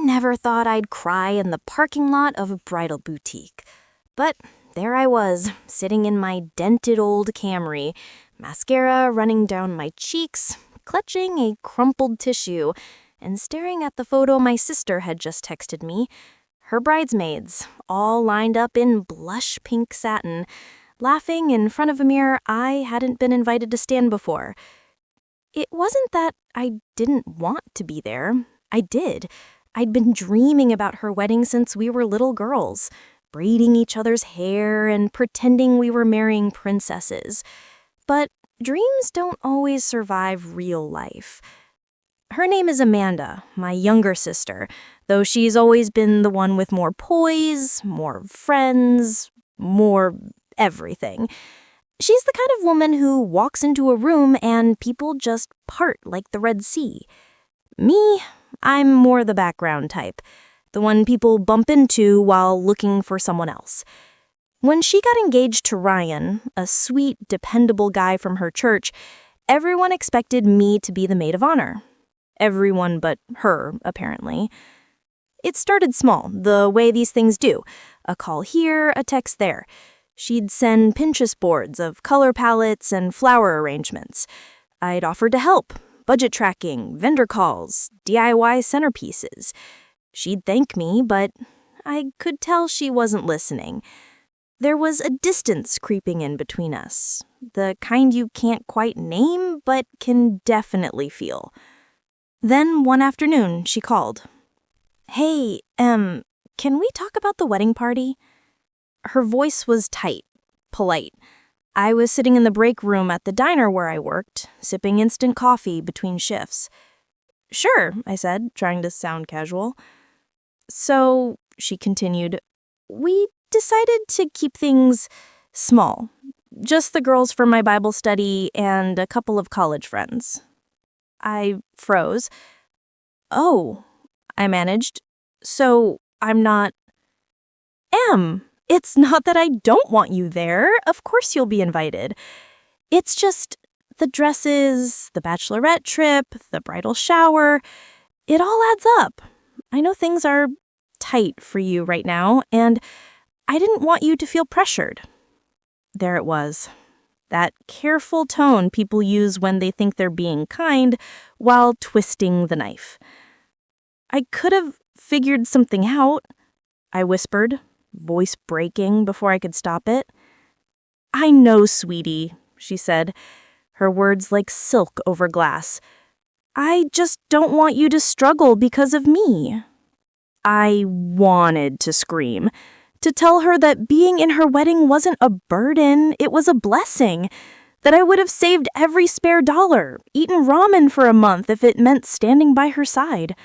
never thought I'd cry in the parking lot of a bridal boutique. But there I was, sitting in my dented old Camry, mascara running down my cheeks, clutching a crumpled tissue, and staring at the photo my sister had just texted me. Her bridesmaids, all lined up in blush pink satin, laughing in front of a mirror I hadn't been invited to stand before. It wasn't that I didn't want to be there. I did. I'd been dreaming about her wedding since we were little girls, braiding each other's hair and pretending we were marrying princesses. But dreams don't always survive real life. Her name is Amanda, my younger sister, though she's always been the one with more poise, more friends, more everything. She's the kind of woman who walks into a room and people just part like the Red Sea. Me, I'm more the background type, the one people bump into while looking for someone else. When she got engaged to Ryan, a sweet, dependable guy from her church, everyone expected me to be the maid of honor. Everyone but her, apparently. It started small, the way these things do. A call here, a text there. She'd send Pinterest boards of color palettes and flower arrangements. I'd offer to help, budget tracking, vendor calls, DIY centerpieces. She'd thank me, but I could tell she wasn't listening. There was a distance creeping in between us, the kind you can't quite name, but can definitely feel. Then one afternoon, she called. "Hey, can we talk about the wedding party?" Her voice was tight, polite. I was sitting in the break room at the diner where I worked, sipping instant coffee between shifts. "Sure," I said, trying to sound casual. "So," she continued, "we decided to keep things small. Just the girls from my Bible study and a couple of college friends." I froze. "Oh," I managed. "So I'm not..." It's not that I don't want you there. Of course you'll be invited. It's just the dresses, the bachelorette trip, the bridal shower. It all adds up. I know things are tight for you right now, and I didn't want you to feel pressured." There it was. That careful tone people use when they think they're being kind while twisting the knife. "I could have figured something out," I whispered, voice breaking before I could stop it. "I know, sweetie," she said, her words like silk over glass. "I just don't want you to struggle because of me." I wanted to scream, to tell her that being in her wedding wasn't a burden, it was a blessing, that I would have saved every spare dollar, eaten ramen for a month if it meant standing by her side.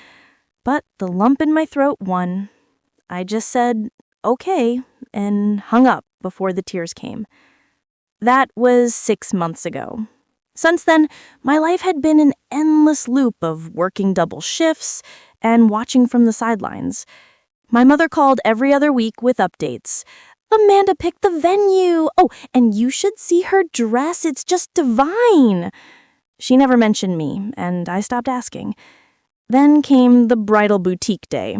But the lump in my throat won. I just said, "Okay," and hung up before the tears came. That was 6 months ago. Since then, my life had been an endless loop of working double shifts and watching from the sidelines. My mother called every other week with updates. "Amanda picked the venue. Oh, and you should see her dress. It's just divine." She never mentioned me, and I stopped asking. Then came the bridal boutique day.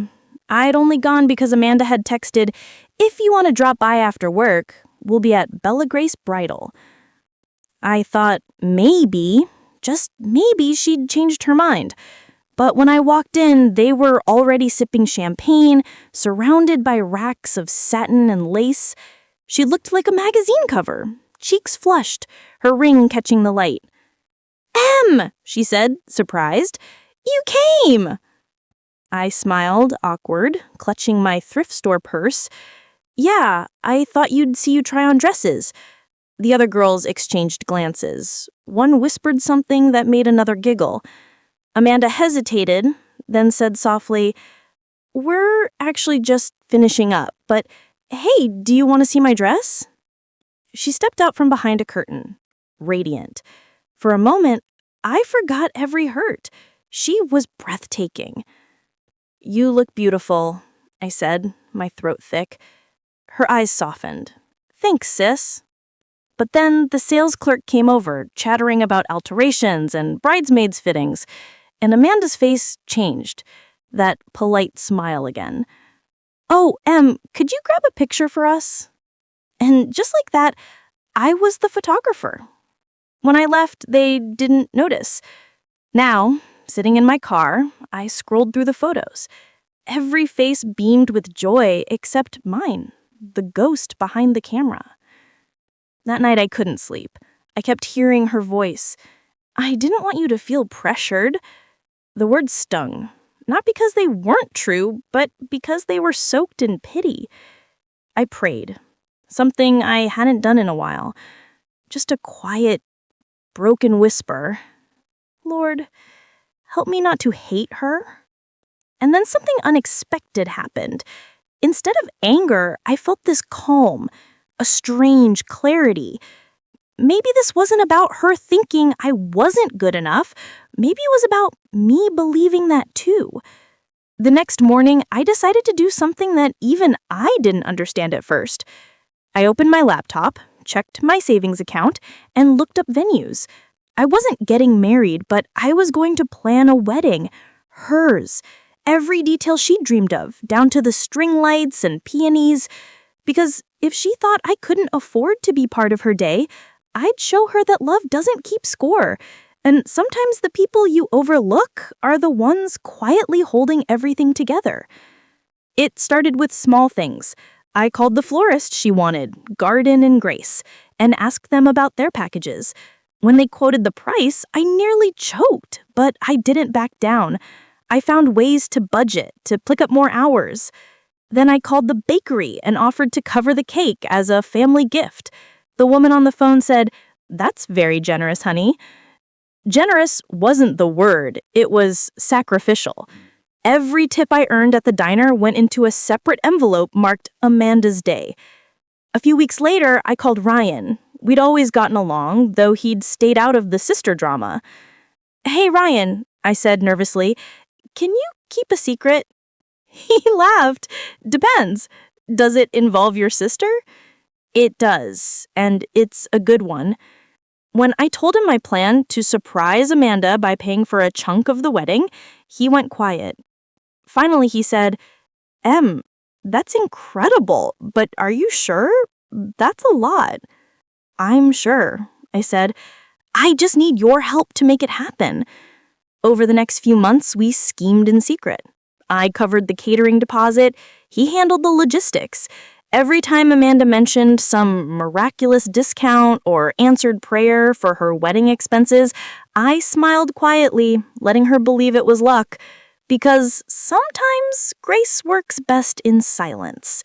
I'd only gone because Amanda had texted, "If you want to drop by after work, we'll be at Bella Grace Bridal." I thought maybe, just maybe, she'd changed her mind. But when I walked in, they were already sipping champagne, surrounded by racks of satin and lace. She looked like a magazine cover, cheeks flushed, her ring catching the light. She said, surprised. "You came!" I smiled, awkward, clutching my thrift store purse. "Yeah, I thought you'd see you try on dresses." The other girls exchanged glances. One whispered something that made another giggle. Amanda hesitated, then said softly, "We're actually just finishing up, but hey, do you want to see my dress?" She stepped out from behind a curtain, radiant. For a moment, I forgot every hurt. She was breathtaking. "You look beautiful," I said, my throat thick. Her eyes softened. "Thanks, sis." But then the sales clerk came over, chattering about alterations and bridesmaids' fittings, and Amanda's face changed. That polite smile again. "Oh, could you grab a picture for us?" And just like that, I was the photographer. When I left, they didn't notice. Now, sitting in my car, I scrolled through the photos. Every face beamed with joy except mine, the ghost behind the camera. That night I couldn't sleep. I kept hearing her voice. "I didn't want you to feel pressured." The words stung, not because they weren't true, but because they were soaked in pity. I prayed, something I hadn't done in a while. Just a quiet, broken whisper. "Lord, help me not to hate her." And then something unexpected happened. Instead of anger, I felt this calm, a strange clarity. Maybe this wasn't about her thinking I wasn't good enough. Maybe it was about me believing that too. The next morning, I decided to do something that even I didn't understand at first. I opened my laptop, checked my savings account, and looked up venues. I wasn't getting married, but I was going to plan a wedding. Hers. Every detail she dreamed of, down to the string lights and peonies. Because if she thought I couldn't afford to be part of her day, I'd show her that love doesn't keep score. And sometimes the people you overlook are the ones quietly holding everything together. It started with small things. I called the florist she wanted, Garden and Grace, and asked them about their packages. When they quoted the price, I nearly choked, but I didn't back down. I found ways to budget, to pick up more hours. Then I called the bakery and offered to cover the cake as a family gift. The woman on the phone said, "That's very generous, honey." Generous wasn't the word, it was sacrificial. Every tip I earned at the diner went into a separate envelope marked Amanda's Day. A few weeks later, I called Ryan. We'd always gotten along, though he'd stayed out of the sister drama. "Hey, Ryan," I said nervously, "can you keep a secret?" He laughed. "Depends. Does it involve your sister?" "It does, and it's a good one." When I told him my plan to surprise Amanda by paying for a chunk of the wedding, he went quiet. Finally, he said, "That's incredible, but are you sure? That's a lot." "I'm sure," I said. "I just need your help to make it happen." Over the next few months, we schemed in secret. I covered the catering deposit. He handled the logistics. Every time Amanda mentioned some miraculous discount or answered prayer for her wedding expenses, I smiled quietly, letting her believe it was luck. Because sometimes grace works best in silence.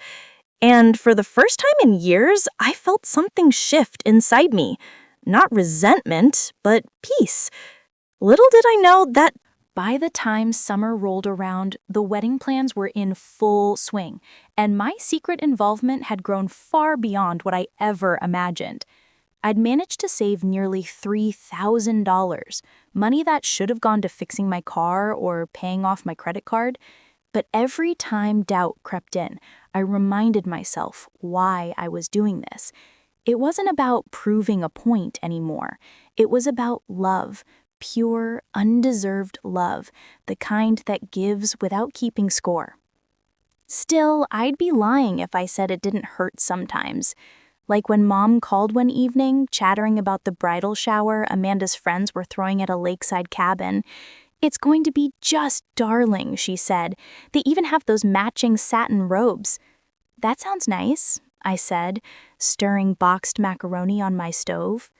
And for the first time in years, I felt something shift inside me. Not resentment, but peace. Little did I know that by the time summer rolled around, the wedding plans were in full swing, and my secret involvement had grown far beyond what I ever imagined. I'd managed to save nearly $3,000, money that should have gone to fixing my car or paying off my credit card. But every time doubt crept in, I reminded myself why I was doing this. It wasn't about proving a point anymore. It was about love. Pure, undeserved love, the kind that gives without keeping score. Still, I'd be lying if I said it didn't hurt sometimes. Like when Mom called one evening, chattering about the bridal shower Amanda's friends were throwing at a lakeside cabin. "It's going to be just darling," she said. "They even have those matching satin robes." "That sounds nice," I said, stirring boxed macaroni on my stove.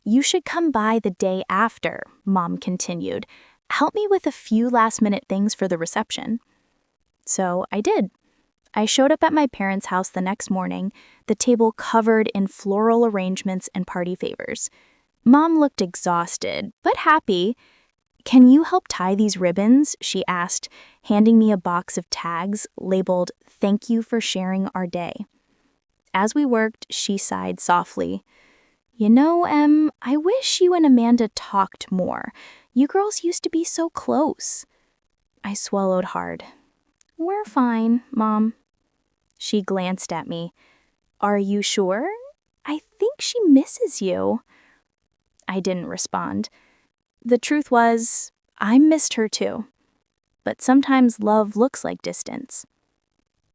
"You should come by the day after," Mom continued. "Help me with a few last-minute things for the reception." So I did. I showed up at my parents' house the next morning, the table covered in floral arrangements and party favors. Mom looked exhausted, but happy. "Can you help tie these ribbons?" she asked, handing me a box of tags labeled, "Thank you for sharing our day." As we worked, she sighed softly. "You know, I wish you and Amanda talked more. You girls used to be so close." I swallowed hard. "We're fine, Mom." She glanced at me. "Are you sure? I think she misses you." I didn't respond. The truth was, I missed her too. but sometimes love looks like distance.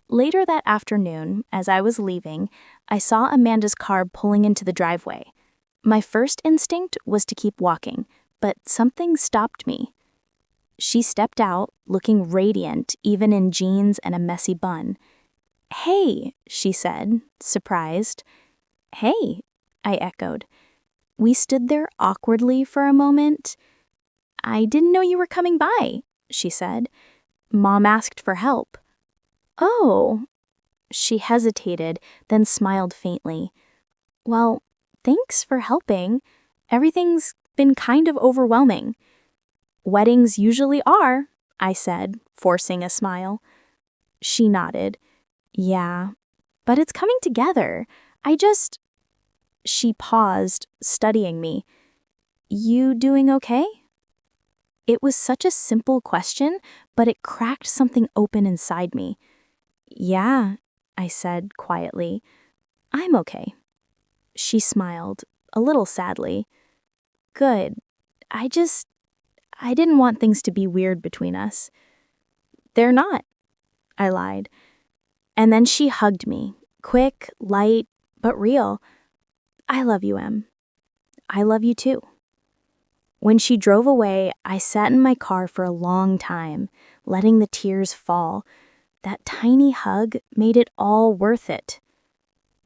Later that afternoon, as I was leaving, I saw Amanda's car pulling into the driveway. My first instinct was to keep walking, but something stopped me. She stepped out, looking radiant, even in jeans and a messy bun. "Hey," she said, surprised. "Hey," I echoed. We stood there awkwardly for a moment. "I didn't know you were coming by," she said. "Mom asked for help." "Oh." She hesitated, then smiled faintly. "Well, thanks for helping. Everything's been kind of overwhelming." "Weddings usually are," I said, forcing a smile. She nodded. "Yeah, but it's coming together. She paused, studying me. "You doing okay?" It was such a simple question, but it cracked something open inside me. "Yeah," I said quietly. "I'm okay." She smiled, a little sadly. "Good. I didn't want things to be weird between us." "They're not," I lied. And then she hugged me, quick, light, but real. "I love you, Em. I love you too." When she drove away, I sat in my car for a long time, letting the tears fall. That tiny hug made it all worth it.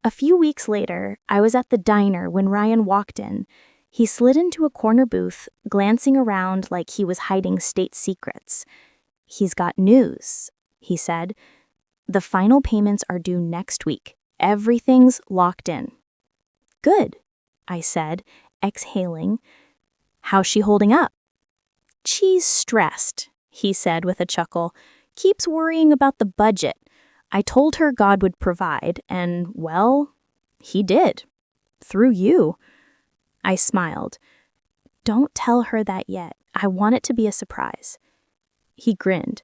A few weeks later, I was at the diner when Ryan walked in. He slid into a corner booth, glancing around like he was hiding state secrets. "He's got news," he said. "The final payments are due next week. Everything's locked in." "Good," I said, exhaling. "How's she holding up?" "She's stressed," he said with a chuckle. "Keeps worrying about the budget. I told her God would provide, and, well, he did. Through you." I smiled. "Don't tell her that yet. I want it to be a surprise." He grinned.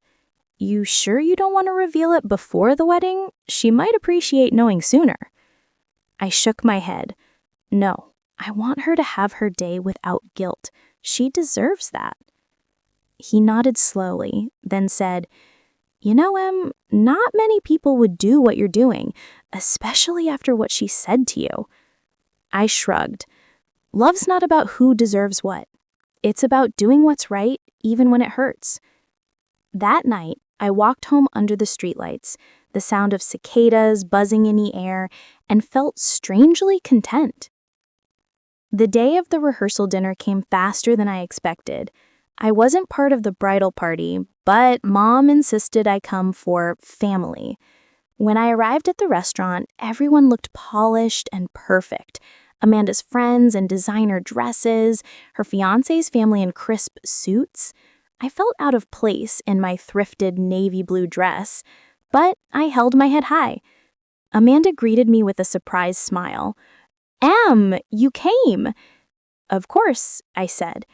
"You sure you don't want to reveal it before the wedding? She might appreciate knowing sooner." I shook my head. "No, I want her to have her day without guilt. She deserves that." He nodded slowly, then said, "You know, Em, not many people would do what you're doing, especially after what she said to you." I shrugged. Love's not about who deserves what. It's about doing what's right, even when it hurts. That night, I walked home under the streetlights, the sound of cicadas buzzing in the air, and felt strangely content. The day of the rehearsal dinner came faster than I expected. I wasn't part of the bridal party, but Mom insisted I come for family. When I arrived at the restaurant, everyone looked polished and perfect. Amanda's friends in designer dresses, her fiancé's family in crisp suits. I felt out of place in my thrifted navy blue dress, but I held my head high. Amanda greeted me with a surprised smile. "Em, you came." "Of course," I said.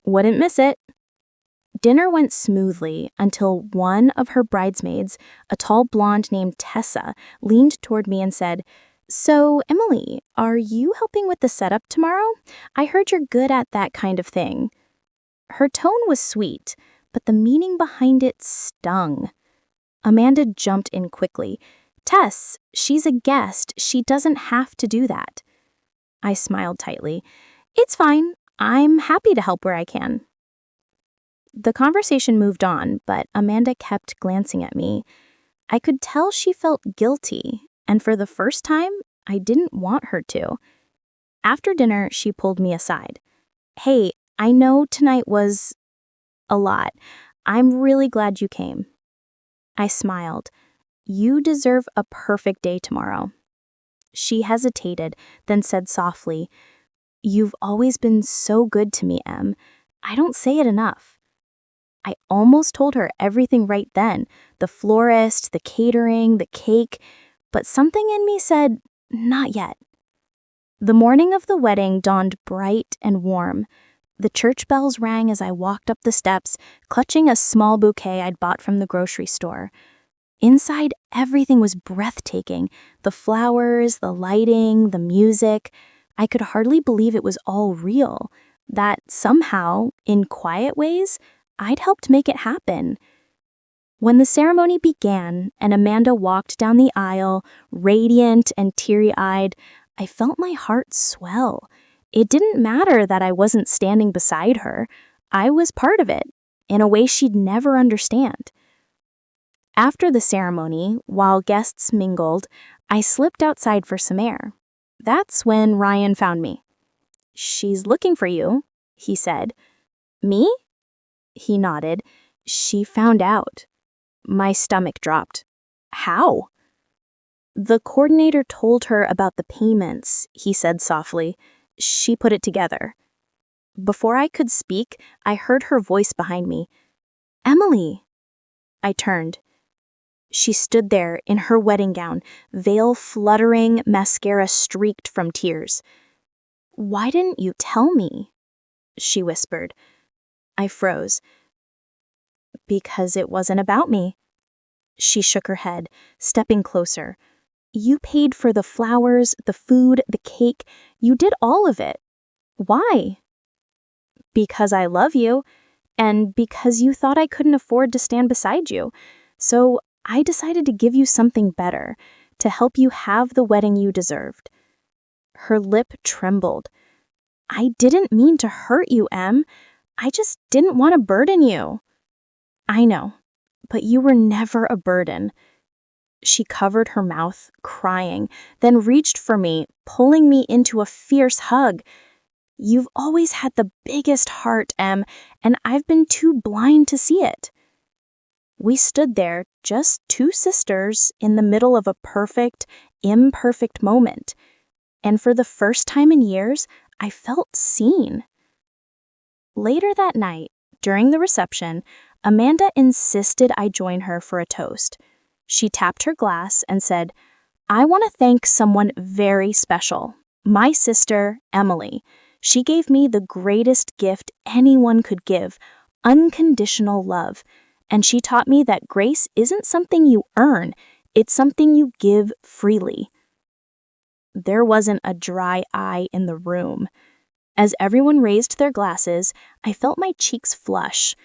"Wouldn't miss it." Dinner went smoothly until one of her bridesmaids, a tall blonde named Tessa, leaned toward me and said, "So, Emily, are you helping with the setup tomorrow? I heard you're good at that kind of thing." Her tone was sweet, but the meaning behind it stung. Amanda jumped in quickly. "Tess, she's a guest. She doesn't have to do that." I smiled tightly. "It's fine. I'm happy to help where I can." The conversation moved on, but Amanda kept glancing at me. I could tell she felt guilty, and for the first time, I didn't want her to. After dinner, she pulled me aside. "Hey, I know tonight was a lot. I'm really glad you came." I smiled. "You deserve a perfect day tomorrow." She hesitated, then said softly, "You've always been so good to me, Em. I don't say it enough." I almost told her everything right then, the florist, the catering, the cake, but something in me said, not yet. The morning of the wedding dawned bright and warm. The church bells rang as I walked up the steps, clutching a small bouquet I'd bought from the grocery store. Inside, everything was breathtaking. The flowers, the lighting, the music. I could hardly believe it was all real, that somehow, in quiet ways, I'd helped make it happen. When the ceremony began and Amanda walked down the aisle, radiant and teary-eyed, I felt my heart swell. It didn't matter that I wasn't standing beside her. I was part of it, in a way she'd never understand. After the ceremony, while guests mingled, I slipped outside for some air. That's when Ryan found me. "She's looking for you," he said. "Me?" He nodded. "She found out." My stomach dropped. "How?" "The coordinator told her about the payments," he said softly. "She put it together." Before I could speak, I heard her voice behind me. "Emily!" I turned. She stood there in her wedding gown, veil fluttering, mascara streaked from tears. "Why didn't you tell me?" she whispered. I froze. "Because it wasn't about me." She shook her head, stepping closer. "You paid for the flowers, the food, the cake. You did all of it. Why?" "Because I love you, and because you thought I couldn't afford to stand beside you. So I decided to give you something better, to help you have the wedding you deserved." Her lip trembled. "I didn't mean to hurt you, Em. I just didn't want to burden you." "I know, but you were never a burden." She covered her mouth, crying, then reached for me, pulling me into a fierce hug. "You've always had the biggest heart, Em, and I've been too blind to see it." We stood there, just two sisters, in the middle of a perfect, imperfect moment. And for the first time in years, I felt seen. Later that night, during the reception, Amanda insisted I join her for a toast. She tapped her glass and said, "I want to thank someone very special, my sister, Emily. She gave me the greatest gift anyone could give, unconditional love. And she taught me that grace isn't something you earn, it's something you give freely." There wasn't a dry eye in the room. As everyone raised their glasses, I felt my cheeks flush.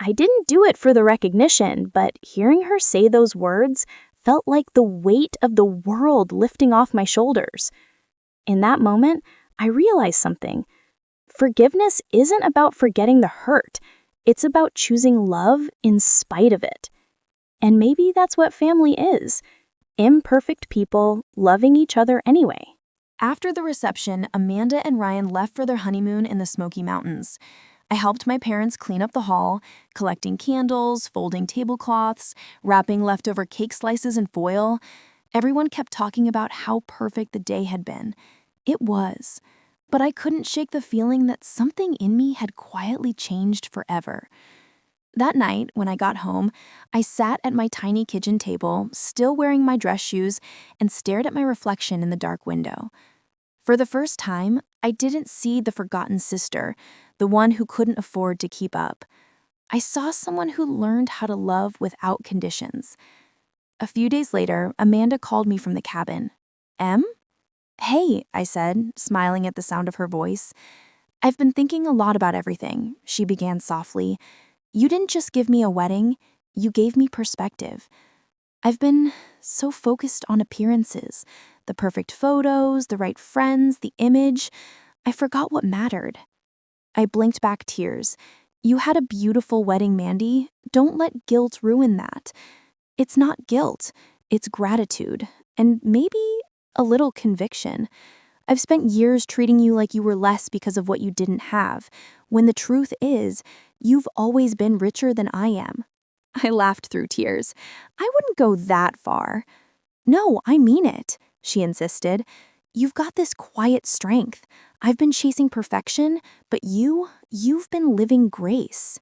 I didn't do it for the recognition, but hearing her say those words felt like the weight of the world lifting off my shoulders. In that moment, I realized something. Forgiveness isn't about forgetting the hurt. It's about choosing love in spite of it. And maybe that's what family is. Imperfect people loving each other anyway. After the reception, Amanda and Ryan left for their honeymoon in the Smoky Mountains. I helped my parents clean up the hall, collecting candles, folding tablecloths, wrapping leftover cake slices in foil. Everyone kept talking about how perfect the day had been. It was. But I couldn't shake the feeling that something in me had quietly changed forever. That night, when I got home, I sat at my tiny kitchen table, still wearing my dress shoes, and stared at my reflection in the dark window. For the first time, I didn't see the forgotten sister, the one who couldn't afford to keep up. I saw someone who learned how to love without conditions. A few days later, Amanda called me from the cabin. "Em?" "Hey," I said, smiling at the sound of her voice. "I've been thinking a lot about everything," she began softly. "You didn't just give me a wedding, you gave me perspective. I've been so focused on appearances, the perfect photos, the right friends, the image. I forgot what mattered." I blinked back tears. "You had a beautiful wedding, Mandy. Don't let guilt ruin that." "It's not guilt, it's gratitude, and maybe a little conviction. I've spent years treating you like you were less because of what you didn't have, when the truth is, you've always been richer than I am." I laughed through tears. "I wouldn't go that far." "No, I mean it," she insisted. "You've got this quiet strength. I've been chasing perfection, but you've been living grace."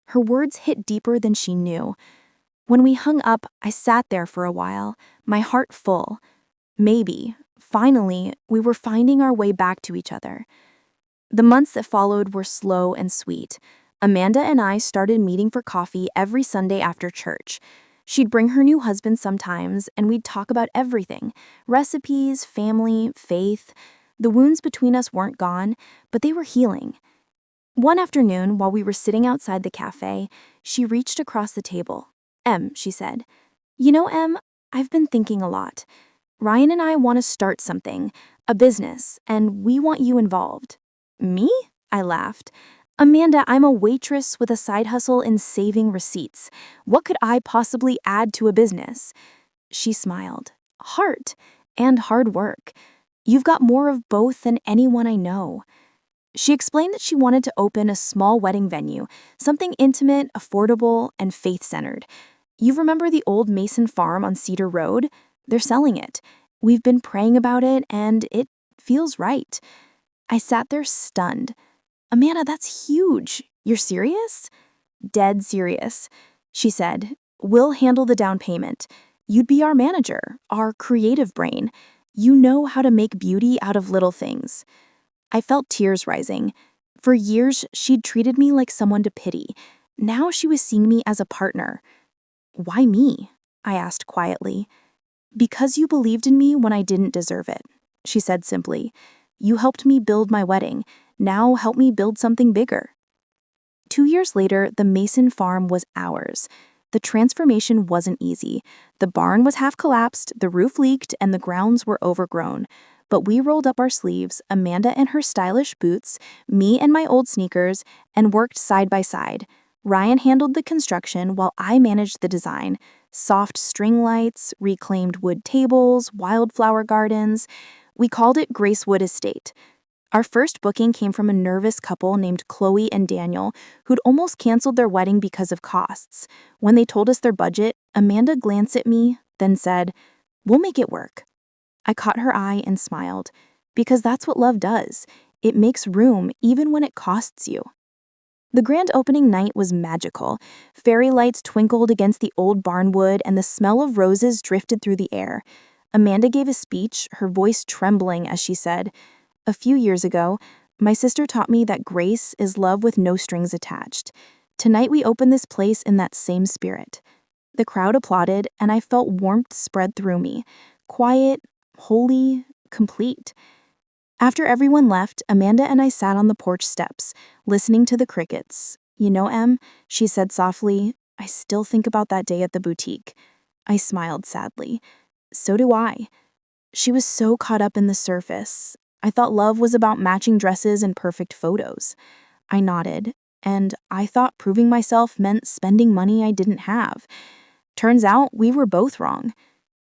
Her words hit deeper than she knew. When we hung up, I sat there for a while, my heart full. Maybe, finally, we were finding our way back to each other. The months that followed were slow and sweet. Amanda and I started meeting for coffee every Sunday after church. She'd bring her new husband sometimes, and we'd talk about everything: recipes, family, faith. The wounds between us weren't gone, but they were healing. One afternoon, while we were sitting outside the cafe, she reached across the table. She said. You know, I've been thinking a lot. Ryan and I want to start something, a business, and we want you involved. Me? I laughed. Amanda, I'm a waitress with a side hustle in saving receipts. What could I possibly add to a business? She smiled. Heart and hard work. You've got more of both than anyone I know. She explained that she wanted to open a small wedding venue, something intimate, affordable, and faith-centered. You remember the old Mason farm on Cedar Road? They're selling it. We've been praying about it, and it feels right. I sat there stunned. Amanda, that's huge. You're serious? Dead serious. She said, we'll handle the down payment. You'd be our manager, our creative brain. You know how to make beauty out of little things. I felt tears rising. For years, she'd treated me like someone to pity. Now she was seeing me as a partner. Why me? I asked quietly. Because you believed in me when I didn't deserve it, she said simply. You helped me build my wedding. Now help me build something bigger. 2 years later, the Mason farm was ours. The transformation wasn't easy. The barn was half collapsed, the roof leaked, and the grounds were overgrown. But we rolled up our sleeves, Amanda in her stylish boots, me in my old sneakers, and worked side by side. Ryan handled the construction while I managed the design. Soft string lights, reclaimed wood tables, wildflower gardens. We called it Gracewood Estate. Our first booking came from a nervous couple named Chloe and Daniel, who'd almost canceled their wedding because of costs. When they told us their budget, Amanda glanced at me, then said, "We'll make it work." I caught her eye and smiled, because that's what love does. It makes room even when it costs you. The grand opening night was magical. Fairy lights twinkled against the old barnwood and the smell of roses drifted through the air. Amanda gave a speech, her voice trembling as she said, "A few years ago, my sister taught me that grace is love with no strings attached. Tonight we open this place in that same spirit." The crowd applauded, and I felt warmth spread through me. Quiet, holy, complete. After everyone left, Amanda and I sat on the porch steps, listening to the crickets. You know, she said softly, I still think about that day at the boutique. I smiled sadly. So do I. She was so caught up in the surface. I thought love was about matching dresses and perfect photos. I nodded, and I thought proving myself meant spending money I didn't have. Turns out we were both wrong.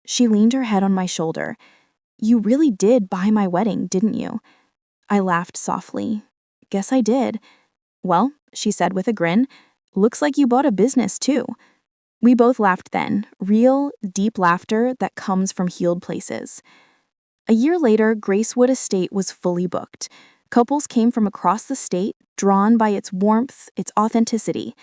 She leaned her head on my shoulder. You really did buy my wedding, didn't you? I laughed softly. Guess I did. Well, she said with a grin, looks like you bought a business too. We both laughed then, real, deep laughter that comes from healed places. A year later, Gracewood Estate was fully booked. Couples came from across the state, drawn by its warmth, its authenticity.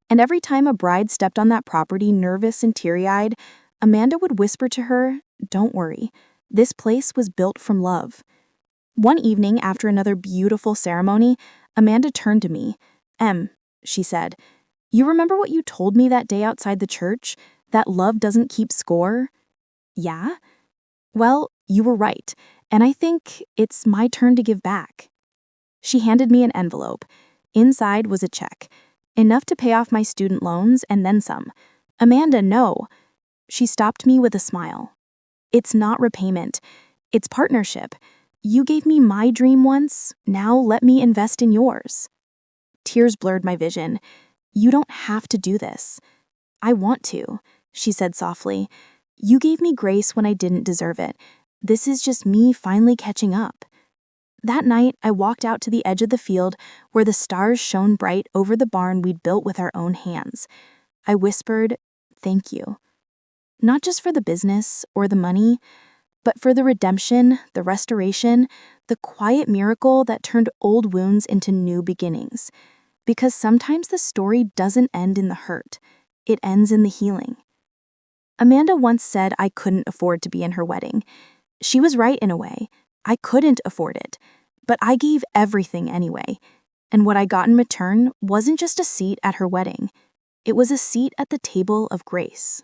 And every time a bride stepped on that property nervous and teary-eyed, Amanda would whisper to her, "Don't worry. This place was built from love." One evening, after another beautiful ceremony, Amanda turned to me. She said, you remember what you told me that day outside the church? That love doesn't keep score? Yeah? Well, you were right, and I think it's my turn to give back. She handed me an envelope. Inside was a check, enough to pay off my student loans and then some. Amanda, no. She stopped me with a smile. It's not repayment. It's partnership. You gave me my dream once, now let me invest in yours. Tears blurred my vision. You don't have to do this. I want to, she said softly. You gave me grace when I didn't deserve it. This is just me finally catching up. That night, I walked out to the edge of the field where the stars shone bright over the barn we'd built with our own hands. I whispered, thank you. Not just for the business or the money, but for the redemption, the restoration, the quiet miracle that turned old wounds into new beginnings. Because sometimes the story doesn't end in the hurt, it ends in the healing. Amanda once said I couldn't afford to be in her wedding. She was right in a way. I couldn't afford it, but I gave everything anyway. And what I got in return wasn't just a seat at her wedding. It was a seat at the table of grace.